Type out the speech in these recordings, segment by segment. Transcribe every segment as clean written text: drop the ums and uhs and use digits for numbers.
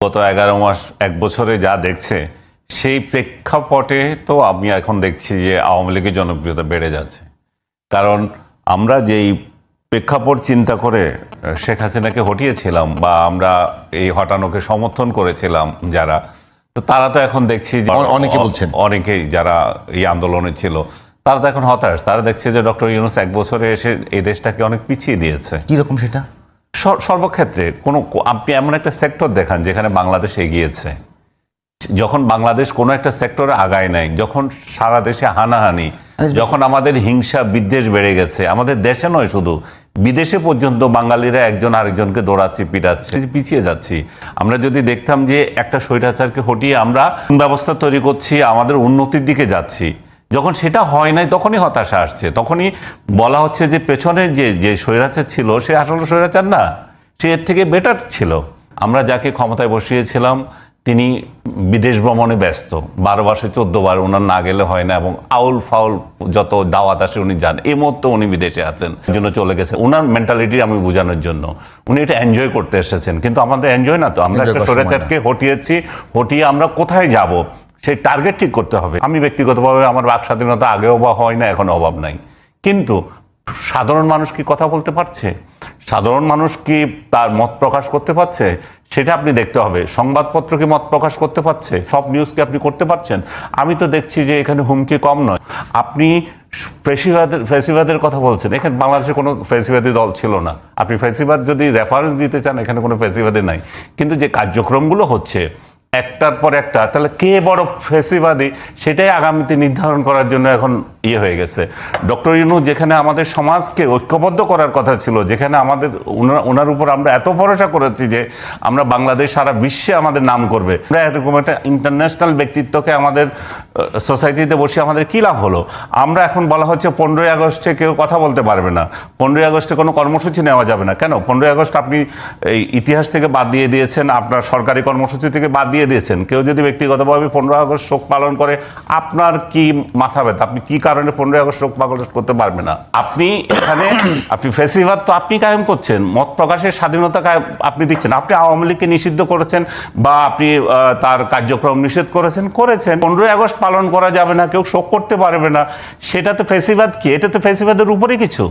গত 11 মাস 1 বছরে যা দেখছে সেই প্রেক্ষাপটে তো আমি এখন দেখছি যে আওয়ামী লীগের জনপ্রিয়তা বেড়ে যাচ্ছে। কারণ আমরা যেই প্রেক্ষাপট চিন্তা করে শেখ হাসিনাকে হটিয়েছিলাম বা আমরা এই হটানোকে সমর্থন করেছিলাম যারা, তো তারা তো এখন দেখছি অনেকে বলছেন, অনেকেই যারা এই আন্দোলনে ছিল তারা তো এখন হতাশ। তারা দেখছে যে ডক্টর ইউনূস 1 বছরে এসে এই দেশটাকে অনেক পিছিয়ে দিয়েছে। কিরকম সেটা? সর্বক্ষেত্রে আপনি এমন একটা সেক্টর দেখান যেখানে বাংলাদেশ এগিয়েছে। যখন বাংলাদেশ কোনো একটা সেক্টরে আগায় নাই, যখন সারা দেশে হানাহানি, যখন আমাদের হিংসা বিদ্বেষ বেড়ে গেছে, আমাদের দেশে নয় শুধু বিদেশে পর্যন্ত বাঙালিরা একজন আরেকজনকে দৌড়াচ্ছে, পিটাচ্ছে, পিছিয়ে যাচ্ছি। আমরা যদি দেখতাম যে একটা স্বৈরাচারকে হটিয়ে আমরা ব্যবস্থা তৈরি করছি, আমাদের উন্নতির দিকে যাচ্ছি, যখন সেটা হয় নাই তখনই হতাশা আসছে। তখনই বলা হচ্ছে যে পেছনে যে স্বৈরাচার ছিল সে আসলে স্বৈরাচার না, সে এর থেকে বেটার ছিল। আমরা যাকে ক্ষমতায় বসিয়েছিলাম তিনি বিদেশ ভ্রমণে ব্যস্ত, 12 মাসে 14 বার ওনার না গেলে হয় না, এবং আউল ফাউল যত দাওয়াত আসে উনি যান। এই মুহূর্তে উনি বিদেশে আছেন, জন্য চলে গেছে। ওনার মেন্টালিটি আমি বোঝানোর জন্য উনি এটা এনজয় করতে এসেছেন, কিন্তু আমাদের এনজয় না তো। আমরা একটা স্বৈরাচারকে হটিয়েছি, হটিয়ে আমরা কোথায় যাব সেই টার্গেট ঠিক করতে হবে। আমি ব্যক্তিগতভাবে আমার বাক স্বাধীনতা আগেও বা হয় না, এখন অভাব নাই, কিন্তু সাধারণ মানুষ কি কথা বলতে পারছে? সাধারণ মানুষ কি তার মত প্রকাশ করতে পারছে? সেটা আপনি দেখতে হবে। সংবাদপত্র কি মত প্রকাশ করতে পারছে? সব নিউজ কি আপনি করতে পারছেন? আমি তো দেখছি যে এখানে হুমকি কম নয়। আপনি ফ্যাসিবাদের কথা বলছেন, এখানে বাংলাদেশে কোনো ফ্যাসিবাদী দল ছিল না। আপনি ফ্যাসিবাদ যদি রেফারেন্স দিতে চান, এখানে কোনো ফ্যাসিবাদী নাই। কিন্তু যে কার্যক্রমগুলো হচ্ছে একটার পর একটা, তাহলে কে বড় ফ্যাসিবাদী সেটাই আগামীতে নির্ধারণ করার জন্য এখন হয়ে গেছে। ডক্টর ইউনূস যেখানে আমাদের সমাজকে ঐক্যবদ্ধ করার কথা ছিল, যেখানে আমাদের ওনার উপর আমরা এত ভরসা করেছি যে আমরা বাংলাদেশ সারা বিশ্বে আমাদের নাম করবে, আমরা এরকম একটা ইন্টারন্যাশনাল ব্যক্তিত্বকে আমাদের সোসাইটিতে বসে আমাদের কী লাভ হলো? আমরা এখন বলা হচ্ছে 15ই আগস্টে কেউ কথা বলতে পারবে না, 15ই আগস্টে কোনো কর্মসূচি নেওয়া যাবে না। কেন? 15ই আগস্ট আপনি এই ইতিহাস থেকে বাদ দিয়ে দিয়েছেন, আপনার সরকারি কর্মসূচি থেকে বাদ দিয়ে দিয়েছেন। কেউ যদি ব্যক্তিগতভাবে 15 আগস্ট শোক পালন করে, আপনার কি মাথা ব্যথা? আপনি কি কারণে 15 আগস্ট শোক পালন করতে পারবে না? আপনি এখানে আপনি ফ্যাসিবাদ তো আপনি কায়েম করছেন, মত প্রকাশের স্বাধীনতা আপনি দিচ্ছেন। আপনি আওয়ামী লীগকে নিষিদ্ধ করেছেন বা আপনি তার কার্যক্রম নিষেধ করেছেন। 15ই আগস্ট পালন করা যাবে না, কেউ শোক করতে পারবে না, সেটা তো ফ্যাসিবাদ কি? এটা তো ফ্যাসিবাদের উপরে কিছু।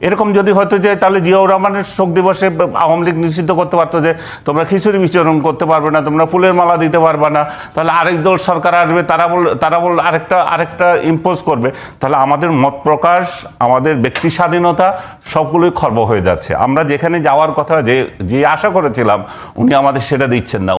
এরকম যদি হয়তো যে তাহলে জিয়াউর রহমানের শোক দিবসে আওয়ামী লীগ নিষিদ্ধ করতে পারতো যে তোমরা খিচুড়ি বিচরণ করতে পারবে না, তোমরা ফুলের মালা দিতে পারবে না, তাহলে আরেক দল সরকার আসবে, তারা বল আরেকটা ইম্পোজ করবে। তাহলে আমাদের মত প্রকাশ, আমাদের ব্যক্তি স্বাধীনতা সবগুলোই খর্ব হয়ে যাচ্ছে। আমরা যেখানে যাওয়ার কথা যে আশা করেছিলাম উনি আমাদের সেটা দিচ্ছেন না।